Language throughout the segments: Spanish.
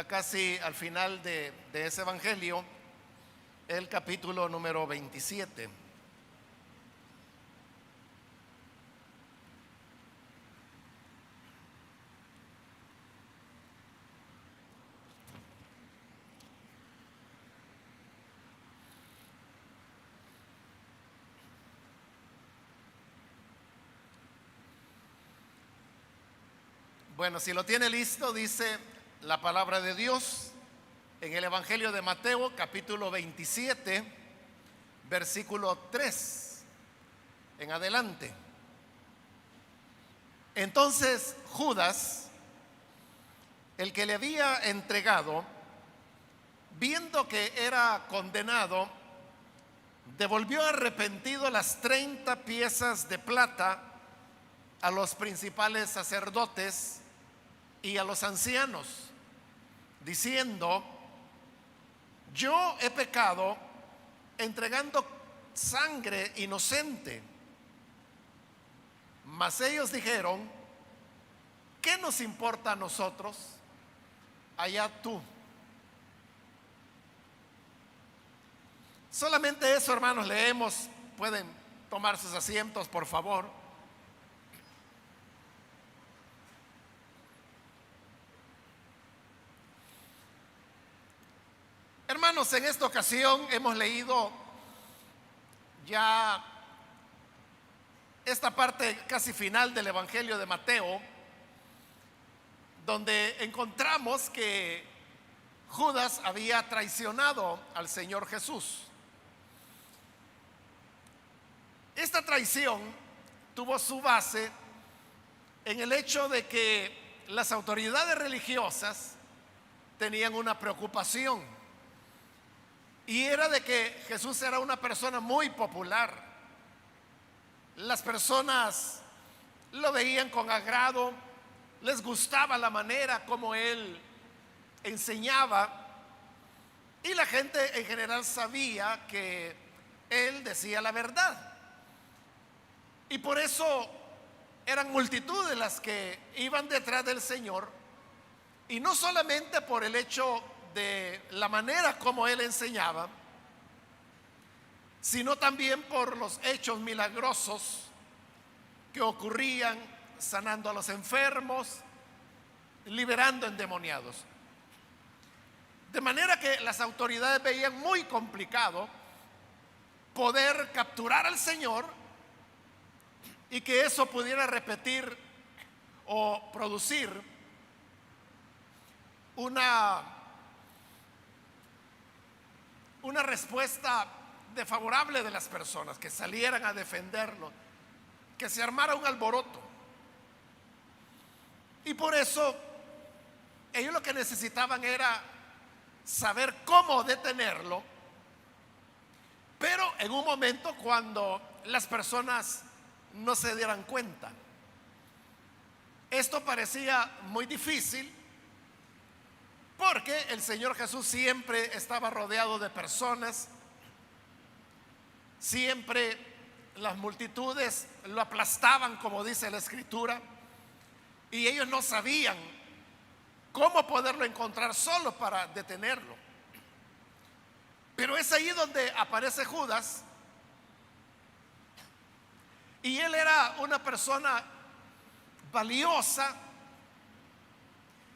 casi al final de ese evangelio, el capítulo número 27. Bueno, si lo tiene listo, dice la palabra de Dios en el Evangelio de Mateo, capítulo 27, versículo 3 en adelante. Entonces Judas, el que le había entregado, viendo que era condenado, devolvió arrepentido las 30 piezas de plata a los principales sacerdotes y a los ancianos, diciendo: yo he pecado entregando sangre inocente. Mas ellos dijeron: ¿qué nos importa a nosotros? Allá tú. Solamente eso, hermanos, leemos. Pueden tomar sus asientos, por favor. Hermanos, en esta ocasión hemos leído ya esta parte casi final del Evangelio de Mateo, donde encontramos que Judas había traicionado al Señor Jesús. Esta traición tuvo su base en el hecho de que las autoridades religiosas tenían una preocupación, y era de que Jesús era una persona muy popular. Las personas lo veían con agrado, les gustaba la manera como él enseñaba, y la gente en general sabía que él decía la verdad. Y por eso eran multitudes las que iban detrás del Señor, y no solamente por el hecho de la manera como él enseñaba, sino también por los hechos milagrosos que ocurrían, sanando a los enfermos, liberando endemoniados. De manera que las autoridades veían muy complicado poder capturar al Señor y que eso pudiera repetir o producir una respuesta desfavorable de las personas que salieran a defenderlo, que se armara un alboroto. Y por eso ellos lo que necesitaban era saber cómo detenerlo, pero en un momento cuando las personas no se dieran cuenta. Esto parecía muy difícil, porque el Señor Jesús siempre estaba rodeado de personas, siempre las multitudes lo aplastaban, como dice la Escritura, y ellos no sabían cómo poderlo encontrar solo para detenerlo. Pero es ahí donde aparece Judas, y él era una persona valiosa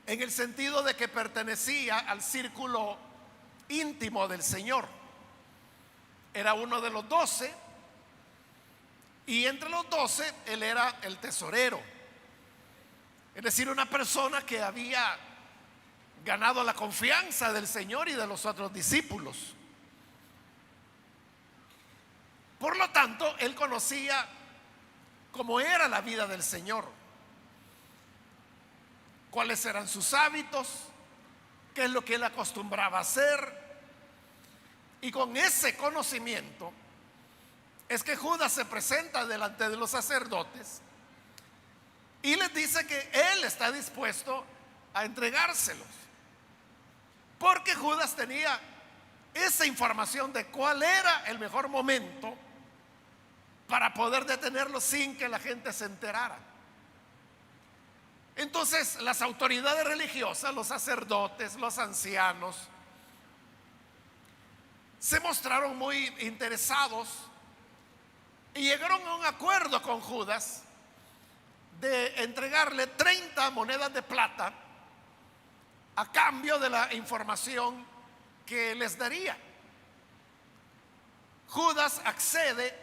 en el sentido de que pertenecía al círculo íntimo del Señor. Era uno de los 12, y entre los 12 él era el tesorero, es decir, una persona que había ganado la confianza del Señor y de los otros discípulos. Por lo tanto, él conocía cómo era la vida del Señor, cuáles eran sus hábitos, qué es lo que él acostumbraba a hacer. Y con ese conocimiento es que Judas se presenta delante de los sacerdotes y les dice que él está dispuesto a entregárselos, porque Judas tenía esa información de cuál era el mejor momento para poder detenerlo sin que la gente se enterara. Entonces las autoridades religiosas, los sacerdotes, los ancianos, se mostraron muy interesados y llegaron a un acuerdo con Judas de entregarle 30 monedas de plata a cambio de la información que les daría. Judas accede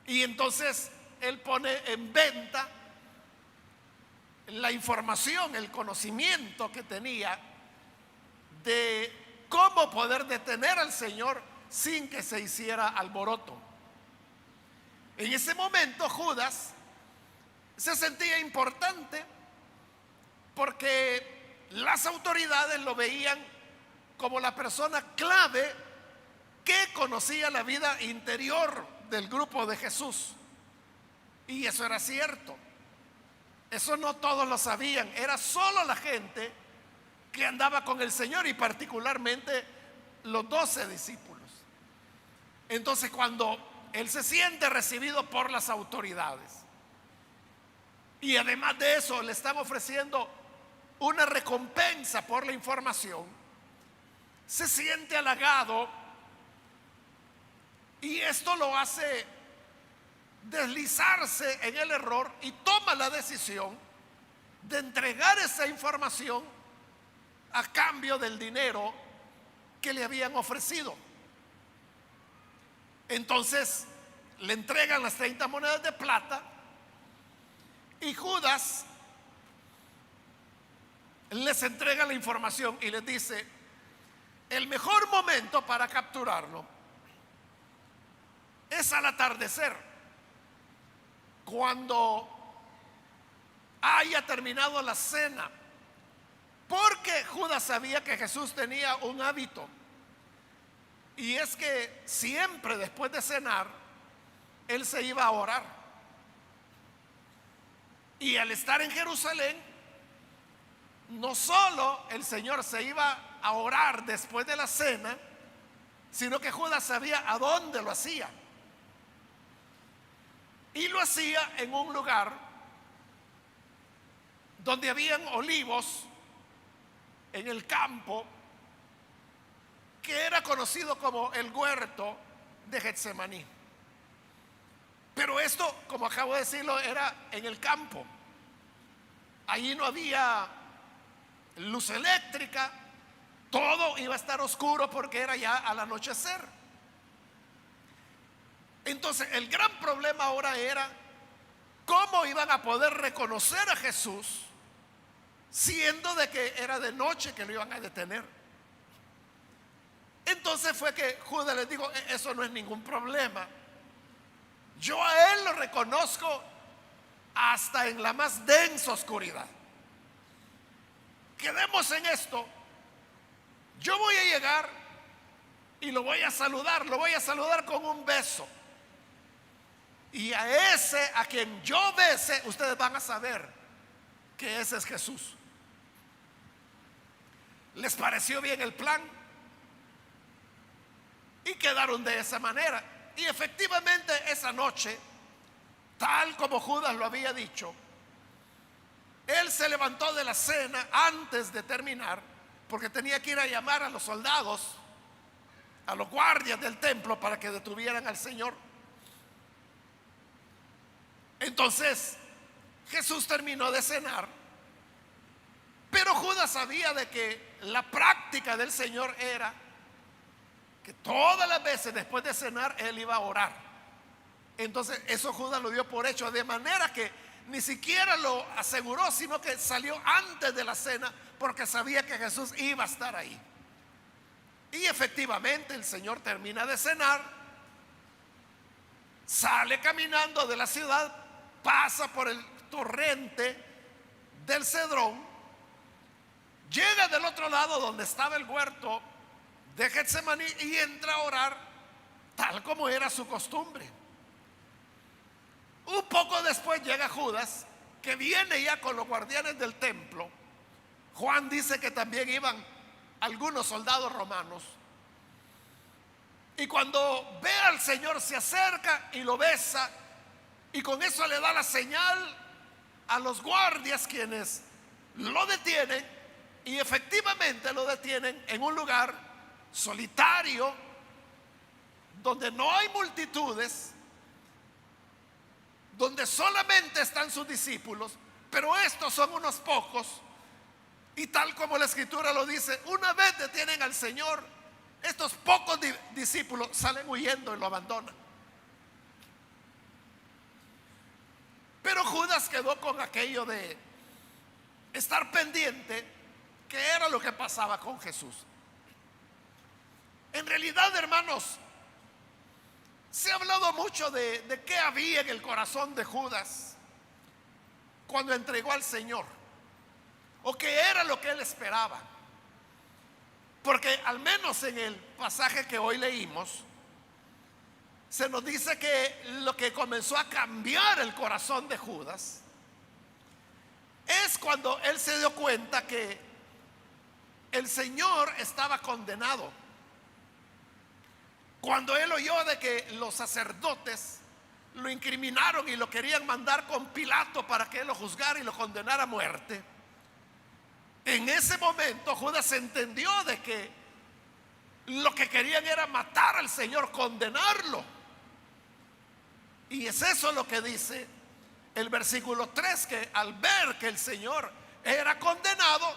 y entonces él pone en venta la información, el conocimiento que tenía de cómo poder detener al Señor sin que se hiciera alboroto. En ese momento Judas se sentía importante porque las autoridades lo veían como la persona clave que conocía la vida interior del grupo de Jesús. Y eso era cierto. Eso no todos lo sabían, era solo la gente que andaba con el Señor y particularmente los 12 discípulos. Entonces, cuando él se siente recibido por las autoridades y además de eso le están ofreciendo una recompensa por la información, se siente halagado y esto lo hace deslizarse en el error y toma la decisión de entregar esa información a cambio del dinero que le habían ofrecido. Entonces le entregan las 30 monedas de plata y Judas les entrega la información y les dice: el mejor momento para capturarlo es al atardecer, cuando haya terminado la cena, porque Judas sabía que Jesús tenía un hábito, y es que siempre después de cenar él se iba a orar, y al estar en Jerusalén no solo el Señor se iba a orar después de la cena, sino que Judas sabía a dónde lo hacía. Y lo hacía en un lugar donde habían olivos en el campo, que era conocido como el huerto de Getsemaní. Pero esto, como acabo de decirlo, era en el campo. Allí no había luz eléctrica, todo iba a estar oscuro porque era ya al anochecer. Entonces el gran problema ahora era cómo iban a poder reconocer a Jesús siendo de que era de noche que lo iban a detener. Entonces fue que Judas les dijo: eso no es ningún problema, yo a él lo reconozco hasta en la más densa oscuridad. Quedemos en esto, yo voy a llegar y lo voy a saludar con un beso, y a ese a quien yo bese ustedes van a saber que ese es Jesús. ¿Les pareció bien el plan? Y quedaron de esa manera. Y efectivamente esa noche, tal como Judas lo había dicho, él se levantó de la cena antes de terminar, porque tenía que ir a llamar a los soldados, a los guardias del templo, para que detuvieran al Señor. Entonces Jesús terminó de cenar, pero Judas sabía de que la práctica del Señor era que todas las veces después de cenar él iba a orar. Entonces eso Judas lo dio por hecho, de manera que ni siquiera lo aseguró, sino que salió antes de la cena porque sabía que Jesús iba a estar ahí. Y efectivamente el Señor termina de cenar, sale caminando de la ciudad, pasa por el torrente del Cedrón, llega del otro lado donde estaba el huerto de Getsemaní y entra a orar tal como era su costumbre. Un poco después llega Judas, que viene ya con los guardianes del templo. Juan dice que también iban algunos soldados romanos. Y cuando ve al Señor se acerca y lo besa, y con eso le da la señal a los guardias quienes lo detienen, y efectivamente lo detienen en un lugar solitario donde no hay multitudes, donde solamente están sus discípulos, pero estos son unos pocos. Y tal como la escritura lo dice, una vez detienen al Señor, estos pocos discípulos salen huyendo y lo abandonan. Pero Judas quedó con aquello de estar pendiente, que era lo que pasaba con Jesús. En realidad, hermanos, se ha hablado mucho de qué había en el corazón de Judas cuando entregó al Señor, o qué era lo que él esperaba. Porque al menos en el pasaje que hoy leímos, se nos dice que lo que comenzó a cambiar el corazón de Judas es cuando él se dio cuenta que el Señor estaba condenado. Cuando él oyó de que los sacerdotes lo incriminaron y lo querían mandar con Pilato para que él lo juzgara y lo condenara a muerte, en ese momento Judas entendió de que lo que querían era matar al Señor, condenarlo. Y es eso lo que dice el versículo 3, que al ver que el Señor era condenado,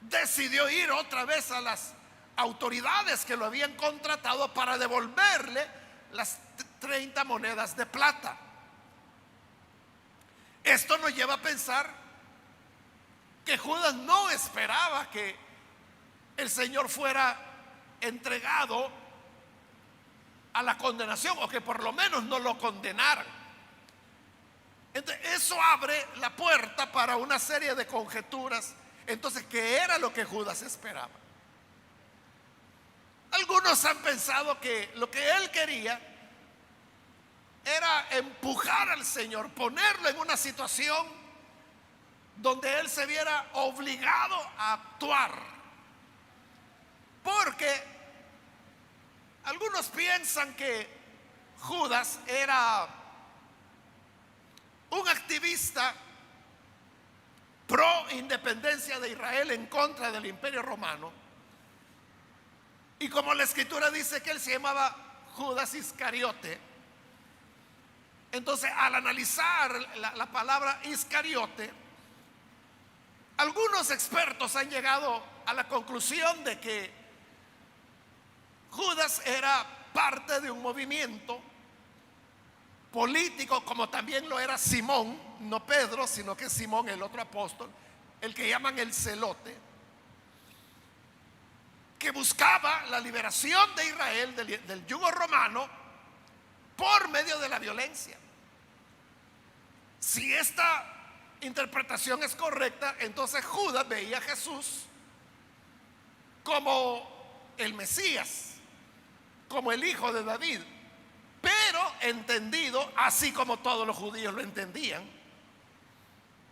decidió ir otra vez a las autoridades que lo habían contratado para devolverle las 30 monedas de plata. Esto nos lleva a pensar que Judas no esperaba que el Señor fuera entregado a la condenación, o que por lo menos no lo condenaran. Entonces, eso abre la puerta para una serie de conjeturas. Entonces, ¿qué era lo que Judas esperaba? Algunos han pensado que lo que él quería era empujar al Señor, ponerlo en una situación donde él se viera obligado a actuar. Porque algunos piensan que Judas era un activista pro independencia de Israel en contra del Imperio Romano. Y como la escritura dice que él se llamaba Judas Iscariote, entonces al analizar la palabra Iscariote, algunos expertos han llegado a la conclusión de que Judas era parte de un movimiento político, como también lo era Simón, no Pedro, sino que Simón, el otro apóstol, el que llaman el celote, que buscaba la liberación de Israel del yugo romano por medio de la violencia. Si esta interpretación es correcta, entonces Judas veía a Jesús como el Mesías, como el hijo de David, pero entendido, así como todos los judíos lo entendían,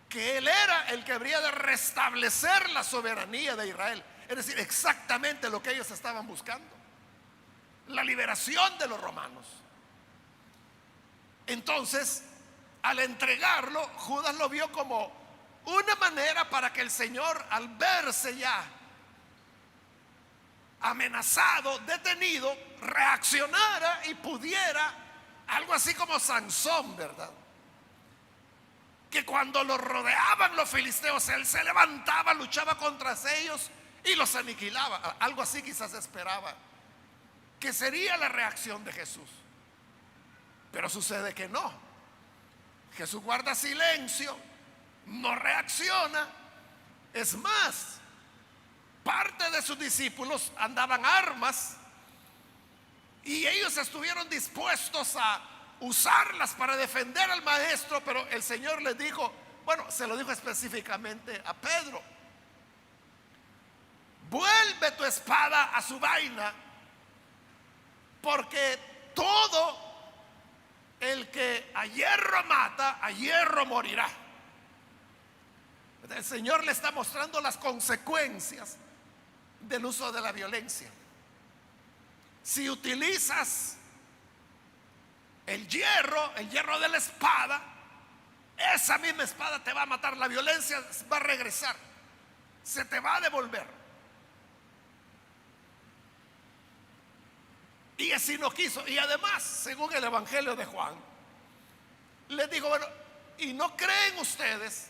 que él era el que habría de restablecer la soberanía de Israel. Es decir, exactamente lo que ellos estaban buscando, la liberación de los romanos. Entonces, al entregarlo, Judas lo vio como una manera para que el Señor, al verse ya amenazado, detenido, reaccionara y pudiera, algo así como Sansón, ¿verdad? Que cuando lo rodeaban los filisteos, él se levantaba, luchaba contra ellos y los aniquilaba. Algo así quizás esperaba que sería la reacción de Jesús. Pero sucede que no. Jesús guarda silencio, no reacciona. Es más, parte de sus discípulos andaban armas y ellos estuvieron dispuestos a usarlas para defender al maestro, pero el Señor les dijo, bueno, se lo dijo específicamente a Pedro: vuelve tu espada a su vaina, porque todo el que a hierro mata, a hierro morirá. El Señor le está mostrando las consecuencias del uso de la violencia. Si utilizas el hierro de la espada, esa misma espada te va a matar, la violencia va a regresar, se te va a devolver. Y así no quiso. Y además, según el Evangelio de Juan, les dijo, bueno, ¿y no creen ustedes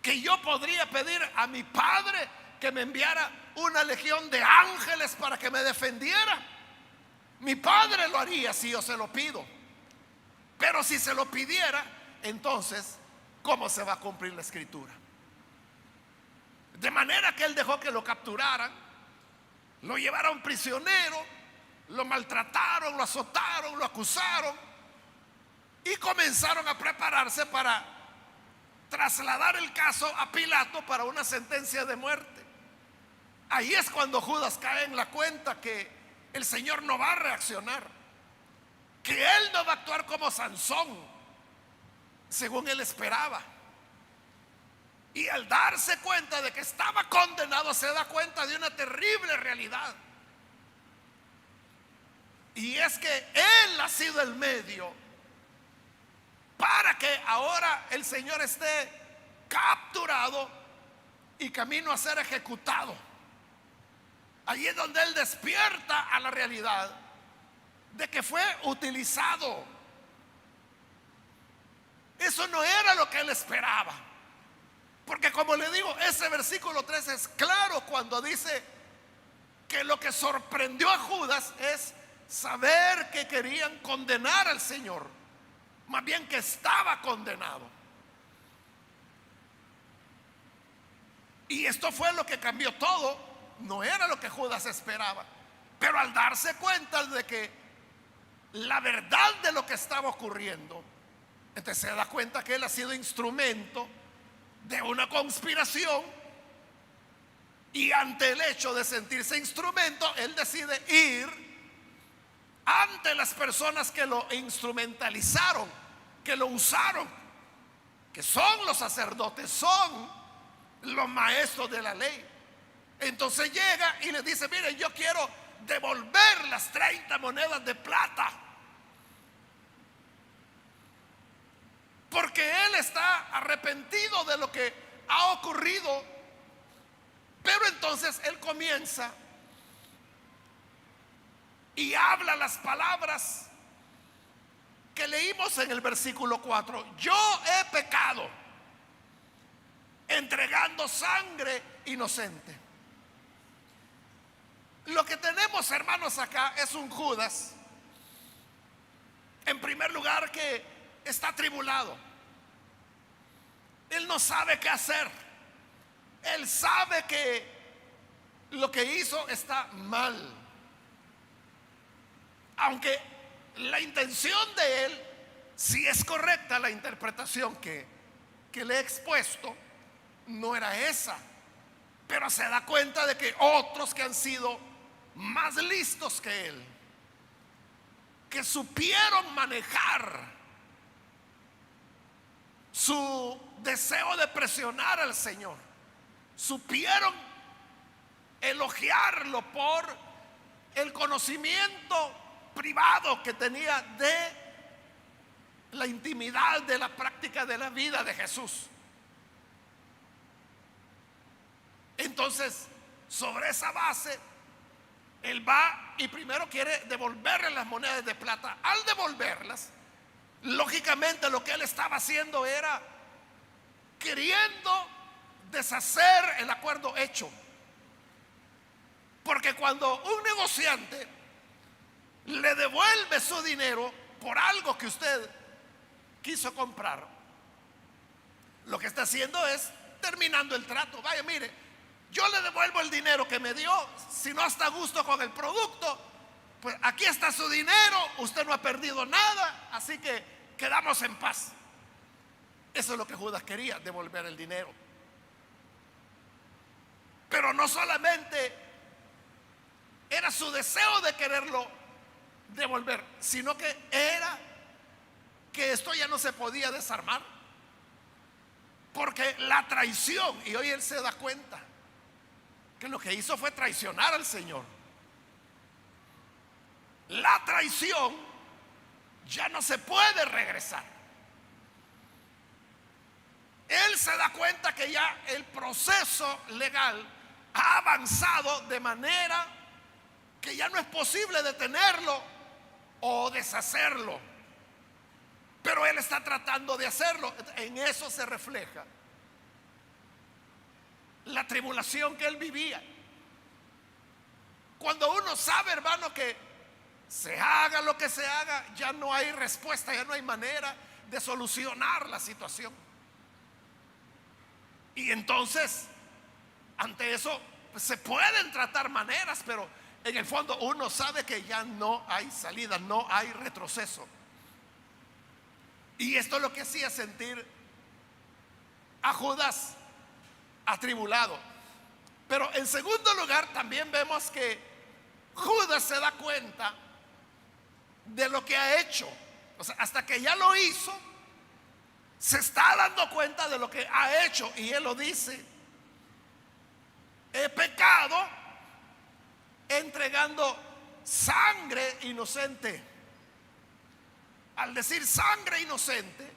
que yo podría pedir a mi Padre que me enviara una legión de ángeles para que me defendiera? Mi Padre lo haría si yo se lo pido. Pero si se lo pidiera, entonces, ¿cómo se va a cumplir la Escritura? De manera que él dejó que lo capturaran, lo llevaron prisionero, lo maltrataron, lo azotaron, lo acusaron y comenzaron a prepararse para trasladar el caso a Pilato para una sentencia de muerte. Ahí es cuando Judas cae en la cuenta que el Señor no va a reaccionar, que él no va a actuar como Sansón, según él esperaba. Y al darse cuenta de que estaba condenado, se da cuenta de una terrible realidad. Y es que él ha sido el medio para que ahora el Señor esté capturado y camino a ser ejecutado. Allí es donde él despierta a la realidad de que fue utilizado. Eso no era lo que él esperaba. Porque como le digo, ese versículo 3 es claro cuando dice que lo que sorprendió a Judas es saber que querían condenar al Señor, más bien que estaba condenado. Y esto fue lo que cambió todo. No era lo que Judas esperaba, pero al darse cuenta de que la verdad de lo que estaba ocurriendo, entonces se da cuenta que él ha sido instrumento de una conspiración. Y ante el hecho de sentirse instrumento, él decide ir ante las personas que lo instrumentalizaron, que lo usaron, que son los sacerdotes, son los maestros de la ley. Entonces llega y les dice: miren, yo quiero devolver las 30 monedas de plata, porque él está arrepentido de lo que ha ocurrido. Pero entonces él comienza y habla las palabras que leímos en el versículo 4: yo he pecado entregando sangre inocente. Lo que tenemos, hermanos, acá es un Judas, en primer lugar, que está atribulado. Él no sabe qué hacer. Él sabe que lo que hizo está mal, aunque la intención de él, si es correcta la interpretación que le he expuesto, no era esa. Pero se da cuenta de que otros que han sido más listos que él, que supieron manejar su deseo de presionar al Señor, supieron elogiarlo por el conocimiento privado que tenía de la intimidad de la práctica de la vida de Jesús. Entonces, sobre esa base, él va y primero quiere devolverle las monedas de plata. Al devolverlas, lógicamente lo que él estaba haciendo era queriendo deshacer el acuerdo hecho. Porque cuando un negociante le devuelve su dinero por algo que usted quiso comprar, lo que está haciendo es terminando el trato. Vaya, mire, yo le devuelvo el dinero que me dio. Si no está a gusto con el producto, pues aquí está su dinero, usted no ha perdido nada, así que quedamos en paz. Eso es lo que Judas quería, devolver el dinero. Pero no solamente era su deseo de quererlo devolver, sino que era que esto ya no se podía desarmar, porque la traición, y hoy él se da cuenta que lo que hizo fue traicionar al Señor. La traición ya no se puede regresar. él se da cuenta que ya el proceso legal ha avanzado de manera que ya no es posible detenerlo o deshacerlo. Pero él está tratando de hacerlo. En eso se refleja la tribulación que él vivía. Cuando uno sabe, hermano, que se haga lo que se haga, ya no hay respuesta, ya no hay manera de solucionar la situación. Y entonces, ante eso, pues, se pueden tratar maneras, pero en el fondo uno sabe que ya no hay salida, no hay retroceso. Y esto es lo que hacía sentir a Judas atribulado. Pero en segundo lugar, también vemos que Judas se da cuenta de lo que ha hecho. O sea, hasta que ya lo hizo, se está dando cuenta de lo que ha hecho. Y él lo dice: he pecado entregando sangre inocente. Al decir sangre inocente,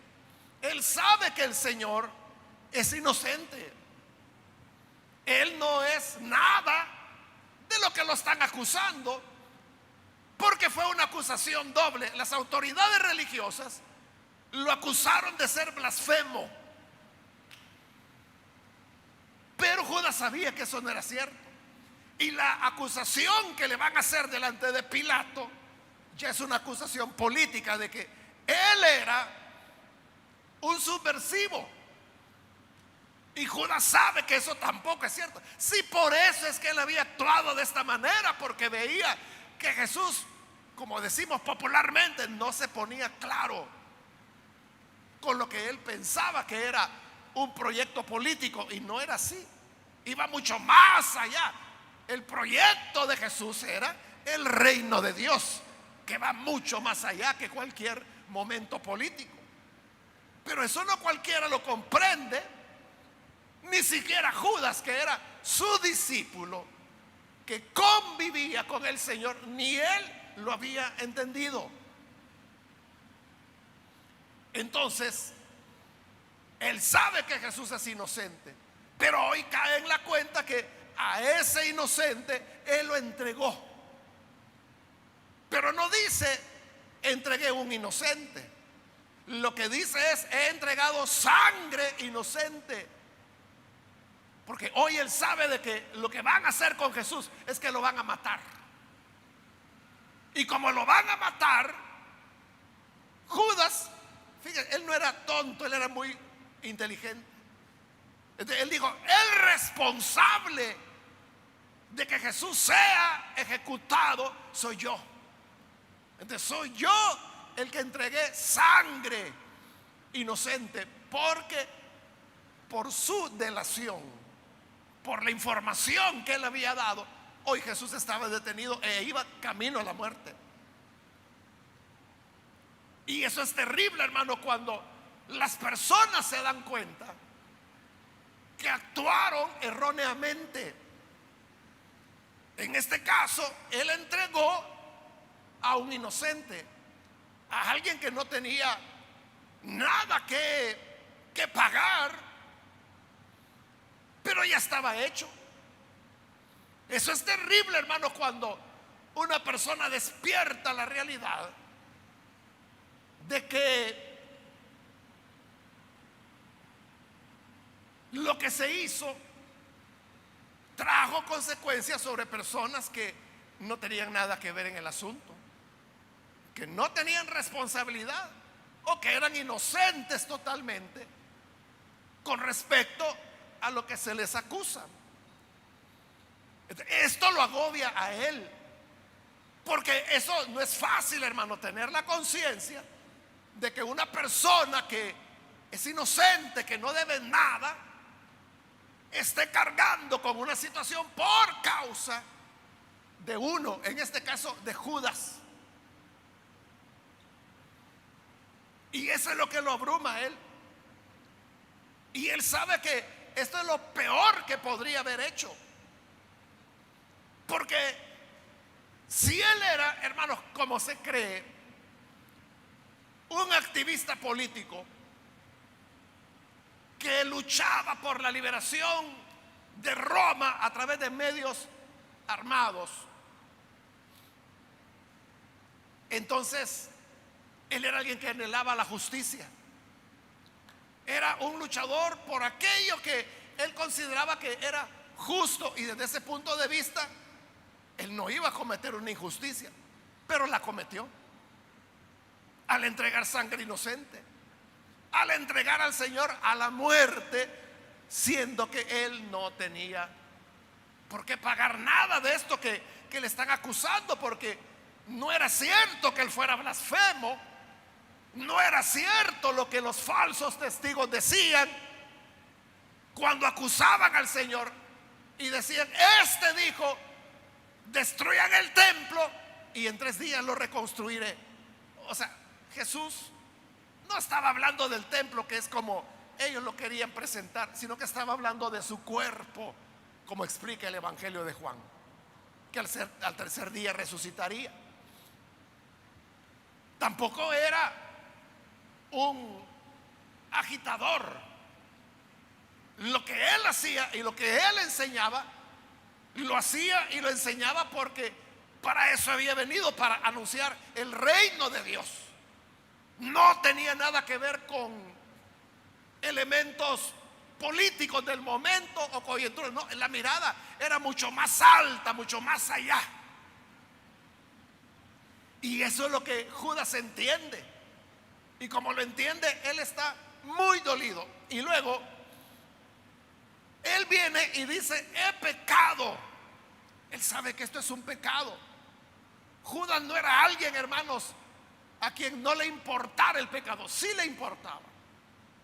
él sabe que el Señor es inocente. Él no es nada de lo que lo están acusando, porque fue una acusación doble. Las autoridades religiosas lo acusaron de ser blasfemo, pero Judas sabía que eso no era cierto. Y la acusación que le van a hacer delante de Pilato ya es una acusación política de que él era un subversivo. Y Judas sabe que eso tampoco es cierto. Sí, por eso es que él había actuado de esta manera, porque veía que Jesús, como decimos popularmente, no se ponía claro con lo que él pensaba que era un proyecto político. Y no era así, iba mucho más allá. El proyecto de Jesús era el reino de Dios, que va mucho más allá que cualquier momento político. Pero eso no cualquiera lo comprende, ni siquiera Judas, que era su discípulo, que convivía con el Señor, ni él lo había entendido. Entonces, él sabe que Jesús es inocente, pero hoy cae en la cuenta que a ese inocente él lo entregó. Pero no dice: entregué un inocente. Lo que dice es: he entregado sangre inocente. Porque hoy él sabe de que lo que van a hacer con Jesús es que lo van a matar. Y como lo van a matar, Judas, fíjense, él no era tonto, él era muy inteligente. Entonces, él dijo: el responsable de que Jesús sea ejecutado soy yo. Entonces soy yo el que entregué sangre inocente, porque por su delación, por la información que él había dado, hoy Jesús estaba detenido e iba camino a la muerte. Y eso es terrible, hermano, cuando las personas se dan cuenta que actuaron erróneamente. En este caso, él entregó a un inocente, a alguien que no tenía nada que pagar, pero ya estaba hecho. Eso es terrible, hermano, cuando una persona despierta la realidad de que lo que se hizo trajo consecuencias sobre personas que no tenían nada que ver en el asunto, que no tenían responsabilidad o que eran inocentes totalmente con respecto a lo que se les acusa. Esto lo agobia a él, porque eso no es fácil, hermano, tener la conciencia de que una persona que es inocente, que no debe nada, esté cargando con una situación por causa de uno, en este caso de Judas. Y eso es lo que lo abruma a él. Y él sabe que esto es lo peor que podría haber hecho. Porque si él era, hermanos, como se cree, un activista político, que luchaba por la liberación de Roma a través de medios armados. Entonces, él era alguien que anhelaba la justicia. Era un luchador por aquello que él consideraba que era justo, y desde ese punto de vista, él no iba a cometer una injusticia, pero la cometió al entregar sangre inocente, al entregar al Señor a la muerte, siendo que él no tenía por qué pagar nada de esto que le están acusando, porque no era cierto que él fuera blasfemo, no era cierto lo que los falsos testigos decían cuando acusaban al Señor y decían: este dijo, destruyan el templo y en 3 días lo reconstruiré. O sea, Jesús no estaba hablando del templo, que es como ellos lo querían presentar, sino que estaba hablando de su cuerpo, como explica el Evangelio de Juan, que al 3er día resucitaría. Tampoco era un agitador. Lo que él hacía y lo que él enseñaba, lo hacía y lo enseñaba porque para eso había venido, para anunciar el reino de Dios. No tenía nada que ver con elementos políticos del momento o coyunturas. No, la mirada era mucho más alta, mucho más allá. Y eso es lo que Judas entiende. Y como lo entiende, él está muy dolido. Y luego él viene y dice: he pecado. Él sabe que esto es un pecado. Judas no era alguien, hermanos, a quien no le importara el pecado. Sí le importaba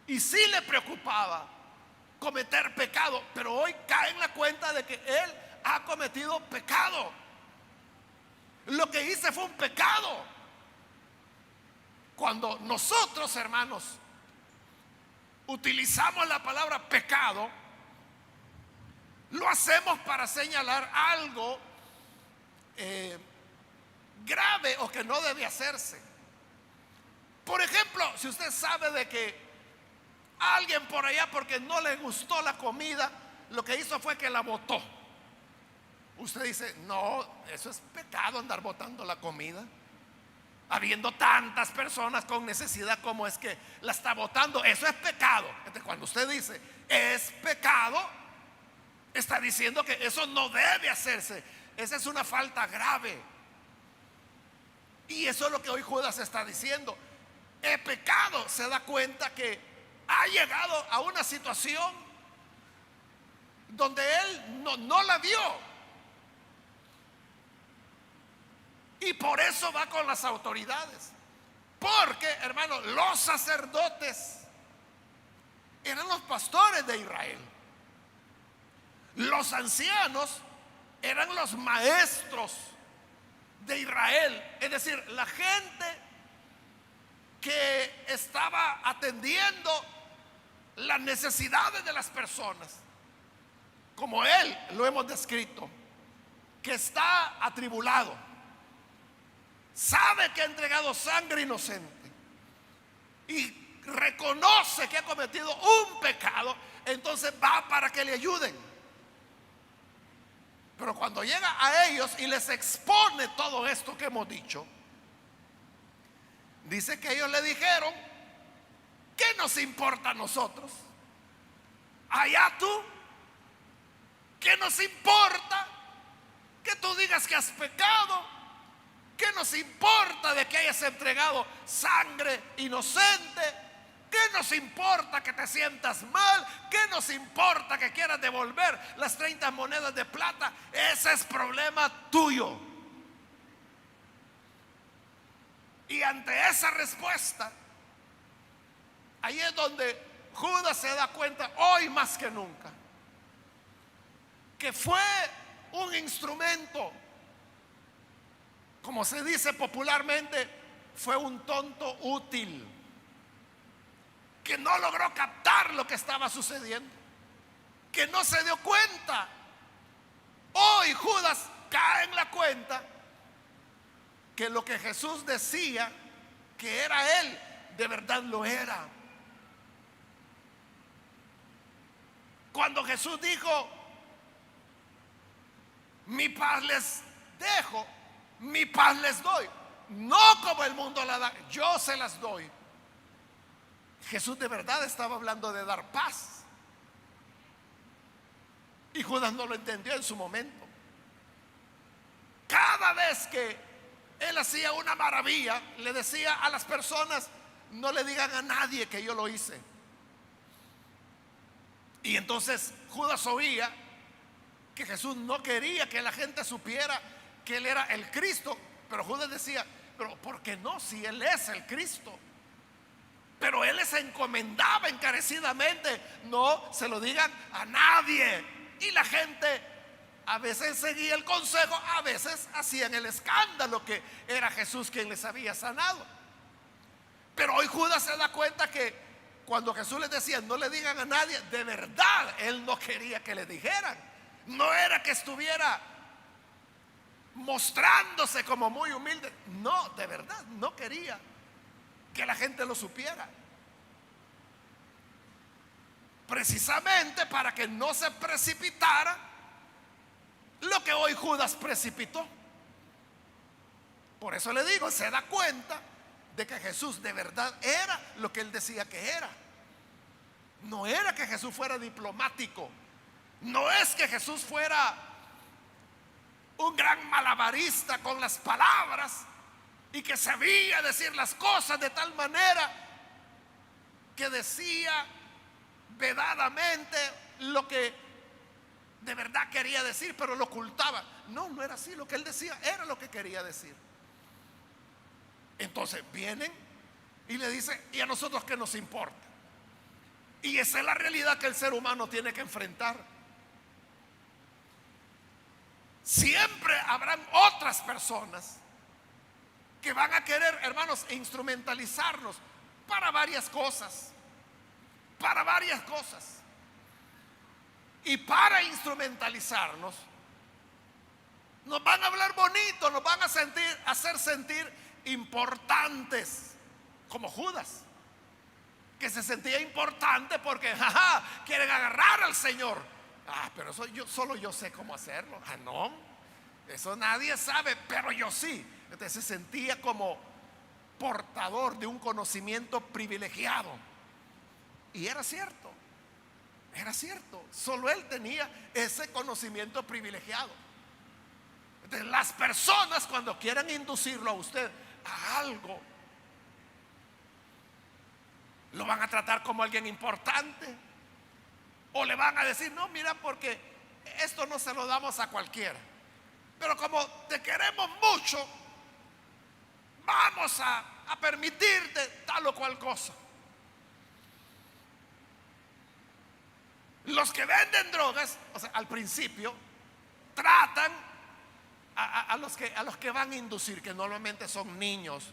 y sí le preocupaba cometer pecado, pero hoy cae en la cuenta de que él ha cometido pecado. Lo que hice fue un pecado. Cuando nosotros, hermanos, utilizamos la palabra pecado, lo hacemos para señalar algo grave o que no debe hacerse. Por ejemplo, si usted sabe de que alguien por allá, porque no le gustó la comida, lo que hizo fue que la botó, usted dice: no, eso es pecado, andar botando la comida, habiendo tantas personas con necesidad, como es que la está botando. Eso es pecado. Entonces, cuando usted dice es pecado, está diciendo que eso no debe hacerse. Esa es una falta grave. Y eso es lo que hoy Judas está diciendo: he pecado. Se da cuenta que ha llegado a una situación donde él no la vio. Y por eso va con las autoridades. Porque, hermano, los sacerdotes eran los pastores de Israel. Los ancianos eran los maestros de Israel. Es decir, la gente que estaba atendiendo las necesidades de las personas, como él lo hemos descrito, que está atribulado, sabe que ha entregado sangre inocente y reconoce que ha cometido un pecado, entonces va para que le ayuden. Pero cuando llega a ellos y les expone todo esto que hemos dicho, dice que ellos le dijeron: ¿qué nos importa a nosotros? Allá tú, ¿qué nos importa que tú digas que has pecado? ¿Qué nos importa de que hayas entregado sangre inocente? ¿Qué nos importa que te sientas mal? ¿Qué nos importa que quieras devolver las 30 monedas de plata? Ese es problema tuyo. Y ante esa respuesta, ahí es donde Judas se da cuenta, hoy más que nunca, que fue un instrumento, como se dice popularmente, fue un tonto útil, que no logró captar lo que estaba sucediendo, que no se dio cuenta. Hoy Judas cae en la cuenta que lo que Jesús decía que era él, de verdad lo era. Cuando Jesús dijo, mi paz les dejo, mi paz les doy, no como el mundo la da, yo se las doy. Jesús de verdad estaba hablando de dar paz. Y Judas no lo entendió en su momento. Cada vez que él hacía una maravilla, le decía a las personas, no le digan a nadie que yo lo hice. Y entonces Judas oía que Jesús no quería que la gente supiera que él era el Cristo. Pero Judas decía, pero ¿por qué no? Si él es el Cristo. Pero él les encomendaba encarecidamente, no se lo digan a nadie. Y la gente a veces seguía el consejo, a veces hacían el escándalo que era Jesús quien les había sanado. Pero hoy Judas se da cuenta que cuando Jesús les decía no le digan a nadie, de verdad él no quería que le dijeran. No era que estuviera mostrándose como muy humilde, no, de verdad no quería que la gente lo supiera, precisamente para que no se precipitara lo que hoy Judas precipitó. Por eso le digo, se da cuenta de que Jesús de verdad era lo que él decía que era. No era que Jesús fuera diplomático, no es que Jesús fuera un gran malabarista con las palabras y que sabía decir las cosas de tal manera que decía vedadamente lo que de verdad quería decir, pero lo ocultaba. No, no era así. Lo que él decía era lo que quería decir. Entonces vienen y le dicen, ¿y a nosotros qué nos importa? Y esa es la realidad que el ser humano tiene que enfrentar. Siempre habrán otras personas que van a querer, hermanos, instrumentalizarnos para varias cosas. Para varias cosas. Y para instrumentalizarnos, nos van a hablar bonito, nos van a hacer sentir importantes, como Judas, que se sentía importante porque quieren agarrar al Señor. Pero eso solo yo sé cómo hacerlo. No, eso nadie sabe, pero yo sí. Entonces se sentía como portador de un conocimiento privilegiado. Y era cierto, solo él tenía ese conocimiento privilegiado. Entonces, las personas cuando quieran inducirlo a usted a algo, lo van a tratar como alguien importante, o le van a decir, no, mira, porque esto no se lo damos a cualquiera, pero como te queremos mucho, vamos a permitirte tal o cual cosa. Los que venden drogas, o sea, al principio tratan a los que van a inducir, que normalmente son niños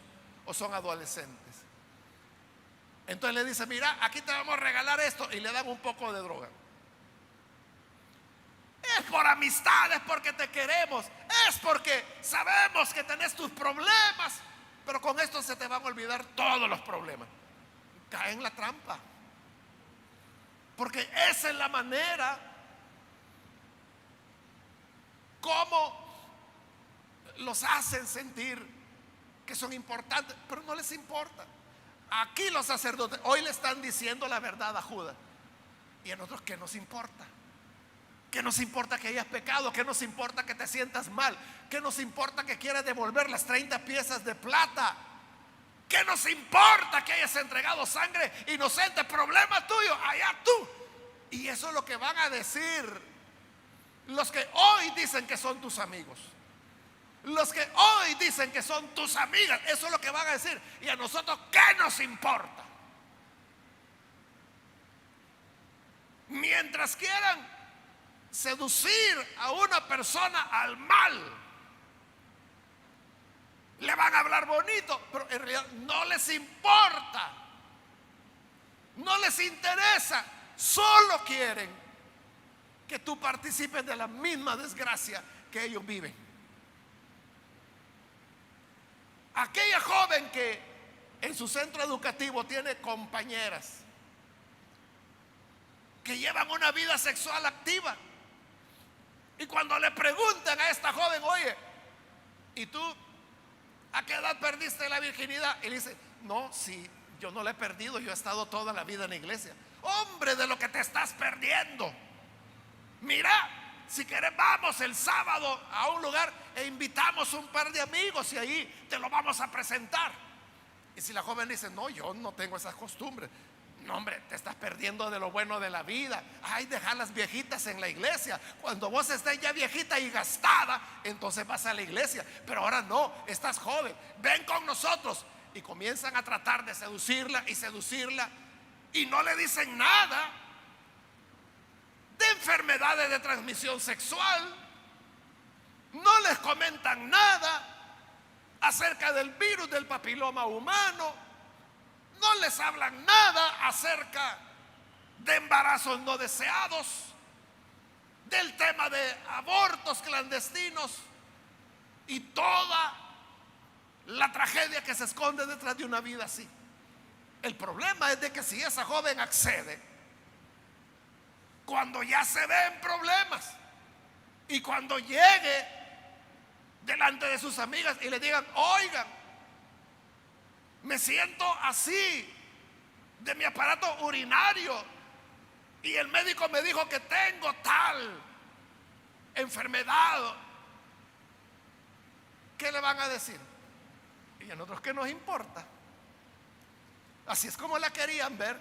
o son adolescentes. Entonces le dice, mira, aquí te vamos a regalar esto, y le dan un poco de droga. Es por amistad, es porque te queremos, es porque sabemos que tenés tus problemas, pero con esto se te van a olvidar todos los problemas. Cae en la trampa. Porque esa es la manera como los hacen sentir que son importantes, pero no les importa. Aquí los sacerdotes hoy le están diciendo la verdad a Judas, y a nosotros, ¿qué nos importa? ¿Qué nos importa que hayas pecado? ¿Qué nos importa que te sientas mal? ¿Qué nos importa que quieras devolver las 30 piezas de plata? ¿Qué nos importa que hayas entregado sangre inocente? Problema tuyo, allá tú. Y eso es lo que van a decir los que hoy dicen que son tus amigos, los que hoy dicen que son tus amigas. Eso es lo que van a decir. Y a nosotros, ¿qué nos importa? Mientras quieran seducir a una persona al mal, le van a hablar bonito, pero en realidad no les importa, no les interesa. Solo quieren que tú participes de la misma desgracia que ellos viven. Aquella joven que en su centro educativo tiene compañeras que llevan una vida sexual activa. Y cuando le preguntan a esta joven, oye, ¿y tú a qué edad perdiste la virginidad? Y le dice, no, sí, yo no la he perdido, yo he estado toda la vida en la iglesia. Hombre, de lo que te estás perdiendo. Mira, si querés vamos el sábado a un lugar e invitamos un par de amigos y ahí te lo vamos a presentar. Y si la joven dice, no, yo no tengo esas costumbres. No, hombre, te estás perdiendo de lo bueno de la vida. Ay, deja las viejitas en la iglesia. Cuando vos estés ya viejita y gastada, entonces vas a la iglesia. Pero ahora no, estás joven. Ven con nosotros. Y comienzan a tratar de seducirla y seducirla. Y no le dicen nada de enfermedades de transmisión sexual. No les comentan nada acerca del virus del papiloma humano. No les hablan nada acerca de embarazos no deseados, del tema de abortos clandestinos y toda la tragedia que se esconde detrás de una vida así. El problema es de que si esa joven accede, cuando ya se ve en problemas y cuando llegue delante de sus amigas y le digan, oigan, me siento así de mi aparato urinario y el médico me dijo que tengo tal enfermedad, ¿qué le van a decir? Y a nosotros, ¿qué nos importa? Así es como la querían ver.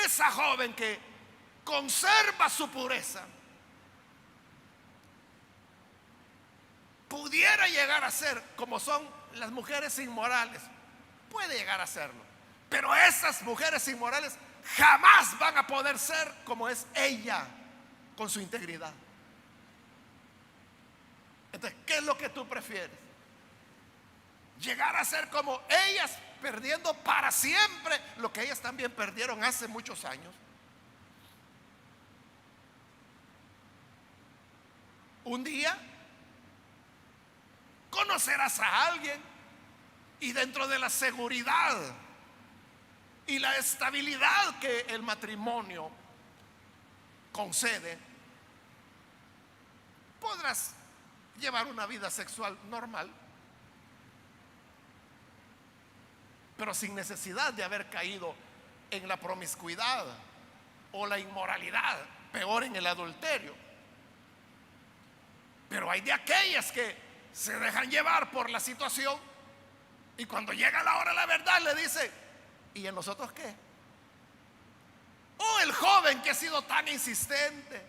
Esa joven que conserva su pureza pudiera llegar a ser como son las mujeres inmorales. Puede llegar a serlo, pero esas mujeres inmorales jamás van a poder ser como es ella, con su integridad. Entonces, ¿qué es lo que tú prefieres? Llegar a ser como ellas, perdiendo para siempre lo que ellas también perdieron hace muchos años. Un día conocerás a alguien y dentro de la seguridad y la estabilidad que el matrimonio concede, podrás llevar una vida sexual normal, pero sin necesidad de haber caído en la promiscuidad o la inmoralidad, peor en el adulterio. Pero hay de aquellas que se dejan llevar por la situación y cuando llega la hora de la verdad le dice, ¿y en nosotros qué? O el joven que ha sido tan insistente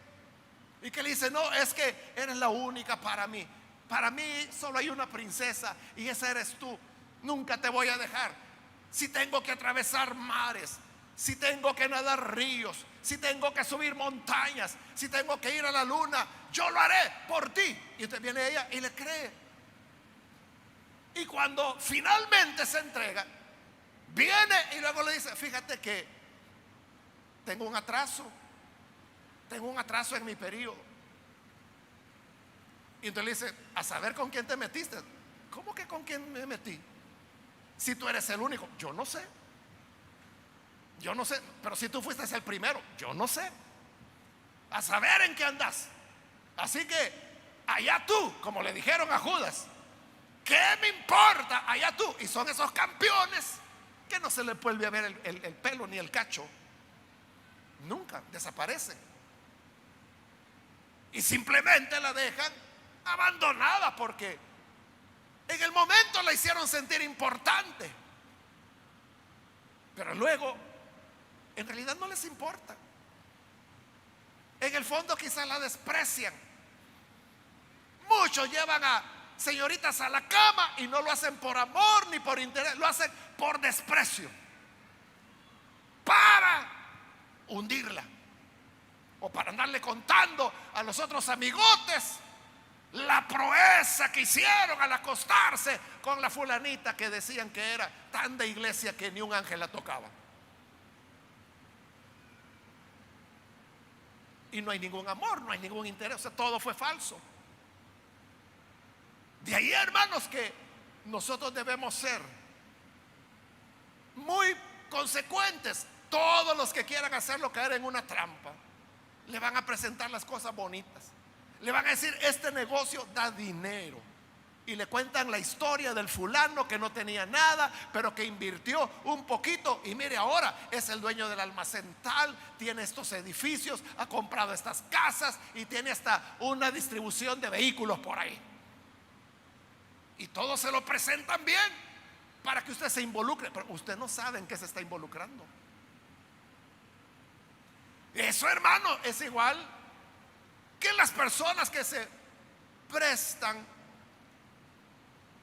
y que le dice, no, es que eres la única para mí. Para mí solo hay una princesa y esa eres tú. Nunca te voy a dejar. Si tengo que atravesar mares, si tengo que nadar ríos, si tengo que subir montañas, si tengo que ir a la luna, yo lo haré por ti. Y entonces viene ella y le cree. Y cuando finalmente se entrega, viene y luego le dice, fíjate que tengo un atraso en mi periodo. Y entonces le dice, a saber con quién te metiste. ¿Cómo que con quién me metí? Si tú eres el único. Yo no sé, pero si tú fuiste el primero, yo no sé. A saber en qué andas. Así que allá tú, como le dijeron a Judas, ¿qué me importa? Allá tú. Y son esos campeones que no se les vuelve a ver el pelo ni el cacho. Nunca, desaparecen. Y simplemente la dejan abandonada porque en el momento la hicieron sentir importante, pero luego en realidad no les importa. En el fondo quizás la desprecian. Muchos llevan a señoritas a la cama y no lo hacen por amor ni por interés, lo hacen por desprecio, para hundirla o para andarle contando a los otros amigotes la proeza que hicieron al acostarse con la fulanita que decían que era tan de iglesia que ni un ángel la tocaba. Y no hay ningún amor, no hay ningún interés, o sea, todo fue falso. De ahí, hermanos, que nosotros debemos ser muy consecuentes. todos los que quieran hacerlo caer en una trampa, le van a presentar las cosas bonitas. Le van a decir, este negocio da dinero. Y le cuentan la historia del fulano que no tenía nada, pero que invirtió un poquito. Y mire, ahora es el dueño del almacén tal, tiene estos edificios, ha comprado estas casas y tiene hasta una distribución de vehículos por ahí. Y todos se lo presentan bien para que usted se involucre. Pero usted no sabe en qué se está involucrando. Eso, hermano, es igual que las personas que se prestan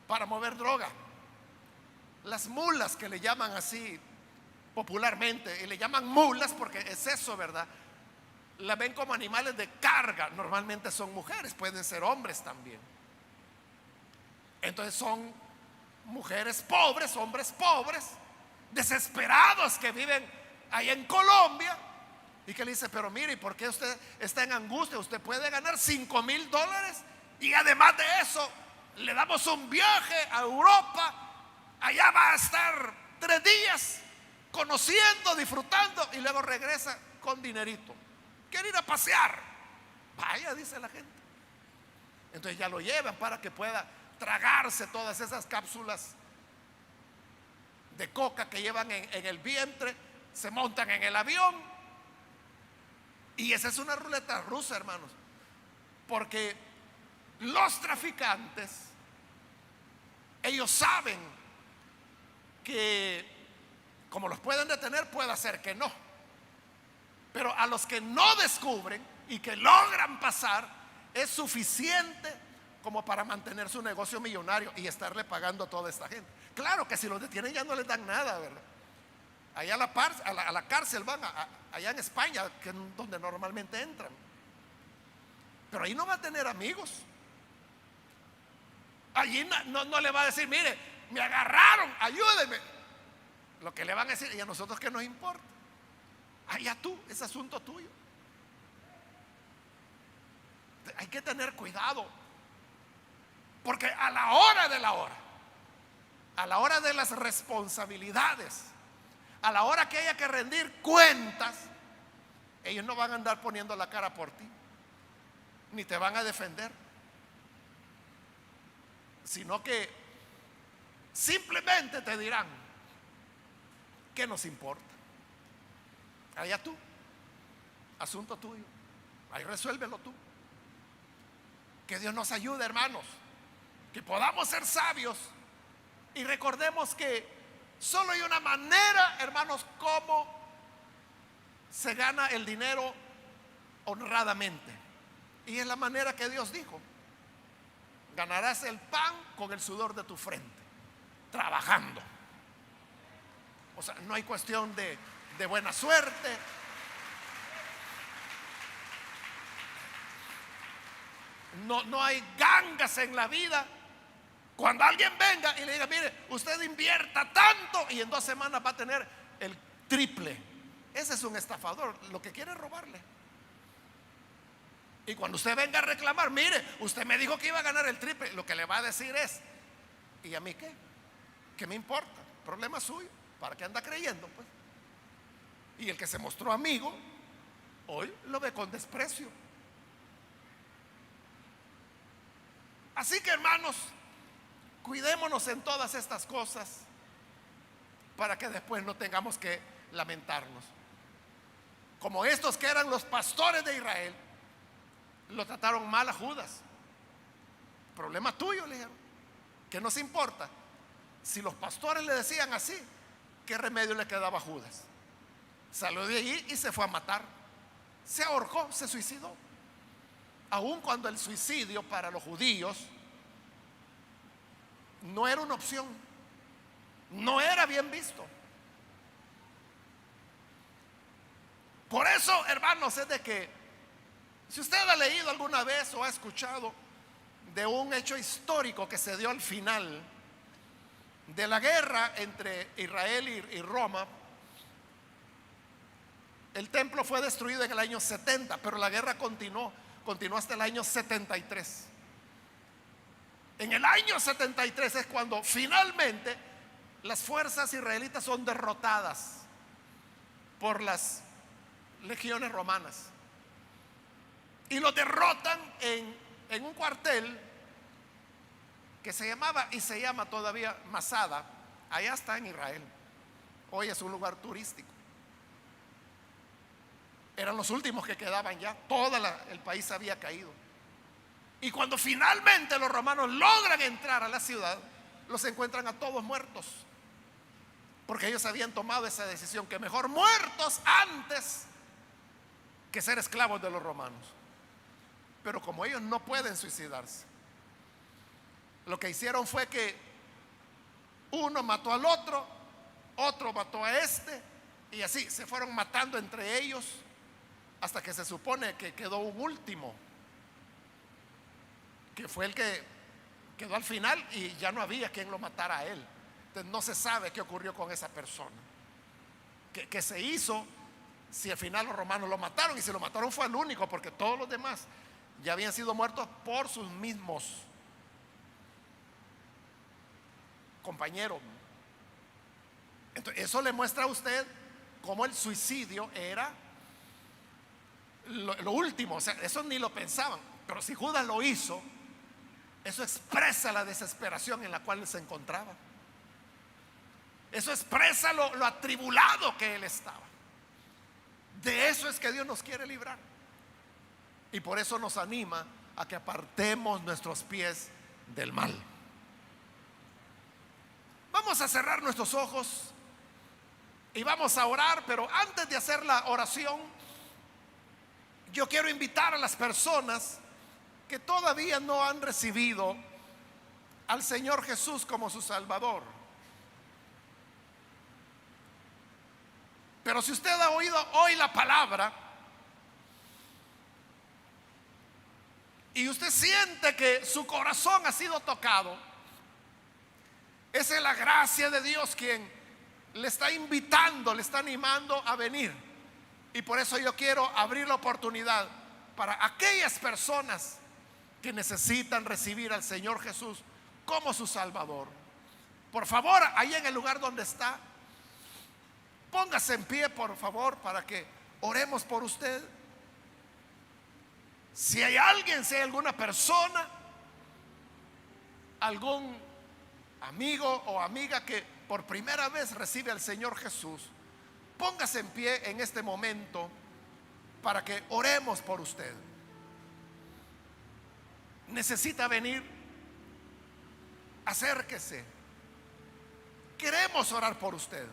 para mover droga. Las mulas, que le llaman así popularmente, y le llaman mulas porque es eso, ¿verdad? La ven como animales de carga. Normalmente son mujeres, pueden ser hombres también. Entonces son mujeres pobres, hombres pobres, desesperados, que viven ahí en Colombia, y que le dice, pero mire, ¿por qué usted está en angustia? Usted puede ganar $5,000 y además de eso le damos un viaje a Europa. Allá va a estar 3 días conociendo, disfrutando, y luego regresa con dinerito. Quiere ir a pasear. Vaya, dice la gente. Entonces ya lo llevan para que pueda tragarse todas esas cápsulas de coca que llevan en el vientre. Se montan en el avión. Y esa es una ruleta rusa, hermanos. Porque los traficantes, ellos saben que como los pueden detener, puede ser que no. Pero a los que no descubren y que logran pasar, es suficiente como para mantener su negocio millonario y estarle pagando a toda esta gente. Claro que si los detienen ya no les dan nada, ¿verdad? Allá a la cárcel van, allá en España, que es donde normalmente entran. Pero ahí no va a tener amigos. Allí no le va a decir, mire, me agarraron, ayúdenme. Lo que le van a decir, y a nosotros qué nos importa. Allá tú, es asunto tuyo. Hay que tener cuidado. Porque a la hora de la hora, a la hora de las responsabilidades, a la hora que haya que rendir cuentas, ellos no van a andar poniendo la cara por ti, ni te van a defender, sino que simplemente te dirán, ¿qué nos importa? Allá tú, asunto tuyo, ahí resuélvelo tú. Que Dios nos ayude, hermanos, que podamos ser sabios y recordemos que solo hay una manera, hermanos, como se gana el dinero honradamente, y es la manera que Dios dijo: ganarás el pan con el sudor de tu frente, trabajando. O sea, no hay cuestión de buena suerte. No hay gangas en la vida. Cuando alguien venga y le diga, mire, usted invierta tanto y en 2 semanas va a tener el triple, ese es un estafador, lo que quiere es robarle. Y cuando usted venga a reclamar, mire, usted me dijo que iba a ganar el triple, lo que le va a decir es, ¿y a mí qué? ¿Qué me importa? Problema suyo. ¿Para qué anda creyendo, pues? Y el que se mostró amigo, hoy lo ve con desprecio. Así que, hermanos, cuidémonos en todas estas cosas para que después no tengamos que lamentarnos. Como estos que eran los pastores de Israel, lo trataron mal a Judas. Problema tuyo, le dijeron. ¿Qué nos importa? Si los pastores le decían así, ¿qué remedio le quedaba a Judas? Salió de allí y se fue a matar. Se ahorcó, se suicidó. Aun cuando el suicidio para los judíos no era una opción, no era bien visto. Por eso, hermanos, es de que si usted ha leído alguna vez o ha escuchado de un hecho histórico que se dio al final de la guerra entre Israel y Roma, el templo fue destruido en el año 70, pero la guerra continuó hasta el año 73. En el año 73 es cuando finalmente las fuerzas israelitas son derrotadas por las legiones romanas y los derrotan en un cuartel que se llamaba y se llama todavía Masada. Allá está en Israel. Hoy es un lugar turístico. Eran los últimos que quedaban ya. El país había caído. Y cuando finalmente los romanos logran entrar a la ciudad, los encuentran a todos muertos. Porque ellos habían tomado esa decisión, que mejor muertos antes que ser esclavos de los romanos. Pero como ellos no pueden suicidarse, lo que hicieron fue que uno mató al otro, otro mató a este, y así se fueron matando entre ellos hasta que se supone que quedó un último, que fue el que quedó al final y ya no había quien lo matara a él. Entonces no se sabe qué ocurrió con esa persona, que se hizo, si al final los romanos lo mataron, y si lo mataron fue el único, porque todos los demás ya habían sido muertos por sus mismos compañeros. Entonces eso le muestra a usted cómo el suicidio era lo último. O sea, eso ni lo pensaban, pero si Judas lo hizo, eso expresa la desesperación en la cual él se encontraba. Eso expresa lo atribulado que él estaba. De eso es que Dios nos quiere librar. Y por eso nos anima a que apartemos nuestros pies del mal. Vamos a cerrar nuestros ojos y vamos a orar, pero antes de hacer la oración, yo quiero invitar a las personas que todavía no han recibido al Señor Jesús como su Salvador. Pero si usted ha oído hoy la palabra y usted siente que su corazón ha sido tocado, esa es la gracia de Dios quien le está invitando, le está animando a venir. Y por eso yo quiero abrir la oportunidad para aquellas personas que necesitan recibir al Señor Jesús como su Salvador. Por favor, ahí en el lugar donde está, póngase en pie, por favor, para que oremos por usted. Si hay alguien, si hay alguna persona, algún amigo o amiga que por primera vez recibe al Señor Jesús, póngase en pie en este momento para que oremos por usted. Necesita venir, acérquese. Queremos orar por usted.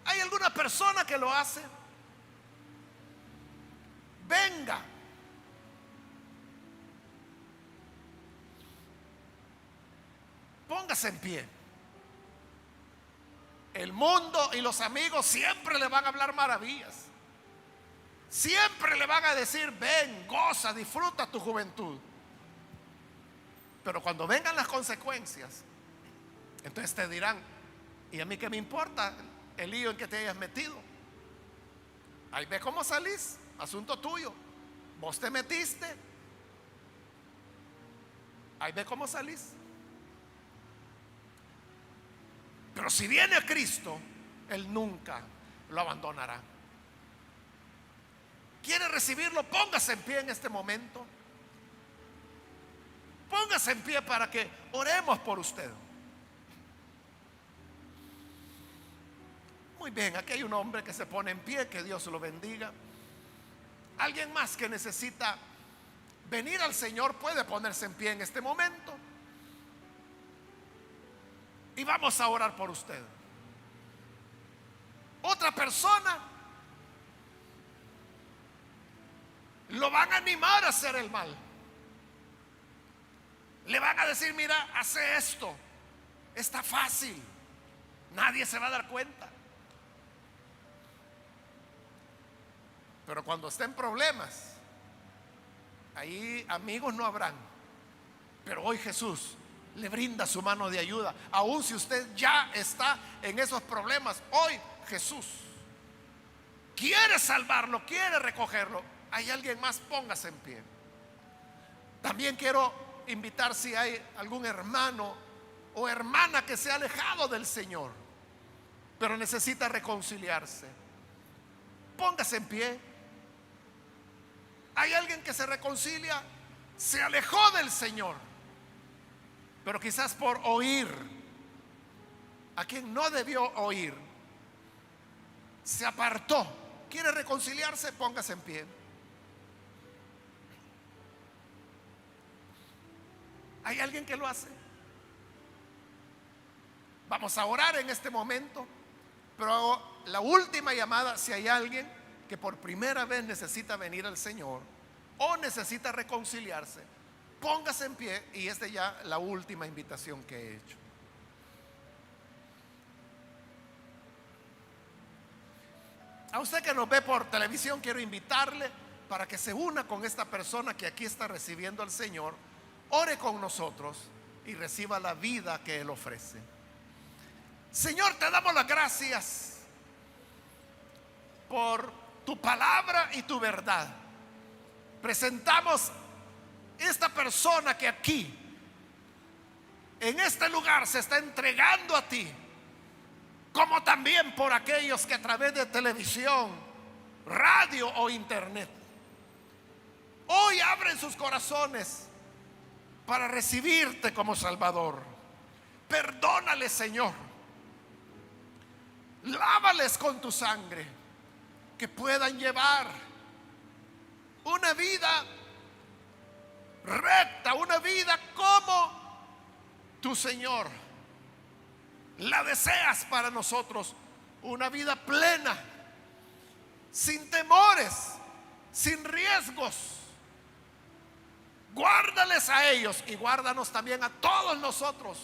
¿Hay alguna persona que lo hace? Venga. Póngase en pie. El mundo y los amigos siempre le van a hablar maravillas. Siempre le van a decir: ven, goza, disfruta tu juventud. Pero cuando vengan las consecuencias, entonces te dirán: ¿y a mí qué me importa el lío en que te hayas metido? Ahí ve cómo salís, asunto tuyo. Vos te metiste, ahí ve cómo salís. Pero si viene a Cristo, Él nunca lo abandonará. ¿Quiere recibirlo? Póngase en pie en este momento. Póngase en pie para que oremos por usted. Muy bien, aquí hay un hombre que se pone en pie, que Dios lo bendiga. Alguien más que necesita venir al Señor puede ponerse en pie en este momento. Y vamos a orar por usted. Otra persona lo van a animar a hacer el mal. Le van a decir: mira, hace esto, está fácil, nadie se va a dar cuenta. Pero cuando esté en problemas, ahí amigos no habrán. Pero hoy Jesús le brinda su mano de ayuda. Aun si usted ya está en esos problemas, hoy Jesús quiere salvarlo, quiere recogerlo. ¿Hay alguien más? Póngase en pie. También quiero invitar, si hay algún hermano o hermana que se ha alejado del Señor, pero necesita reconciliarse. Póngase en pie. Hay alguien que se reconcilia, se alejó del Señor, pero quizás por oír a quien no debió oír, se apartó. ¿Quiere reconciliarse? Póngase en pie. ¿Hay alguien que lo hace? Vamos a orar en este momento, pero la última llamada, si hay alguien que por primera vez necesita venir al Señor o necesita reconciliarse, póngase en pie, y esta ya la última invitación que he hecho. A usted que nos ve por televisión, quiero invitarle para que se una con esta persona que aquí está recibiendo al Señor, ore con nosotros y reciba la vida que Él ofrece. Señor, te damos las gracias por tu palabra y tu verdad. Presentamos esta persona que aquí, en este lugar, se está entregando a ti, como también por aquellos que a través de televisión, radio o internet hoy abren sus corazones para recibirte como Salvador. Perdónales, Señor. Lávales con tu sangre, que puedan llevar una vida recta, una vida como tu Señor la deseas para nosotros, una vida plena, sin temores, sin riesgos. Guárdales a ellos y guárdanos también a todos nosotros,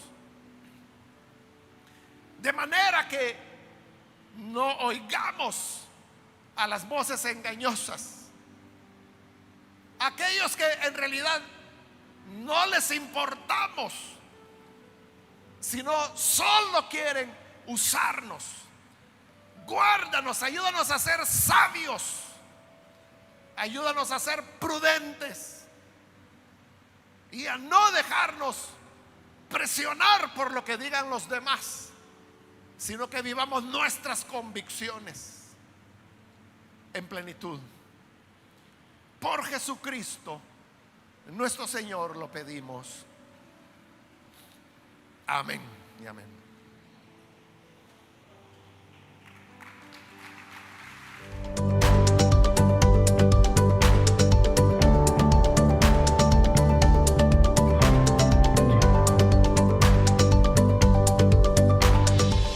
de manera que no oigamos a las voces engañosas, aquellos que en realidad no les importamos, sino solo quieren usarnos. Guárdanos, ayúdanos a ser sabios, ayúdanos a ser prudentes y a no dejarnos presionar por lo que digan los demás, sino que vivamos nuestras convicciones en plenitud. Por Jesucristo nuestro Señor lo pedimos. Amén y amén.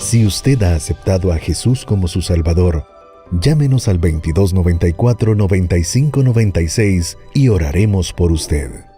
Si usted ha aceptado a Jesús como su Salvador, llámenos al 2294-9596 y oraremos por usted.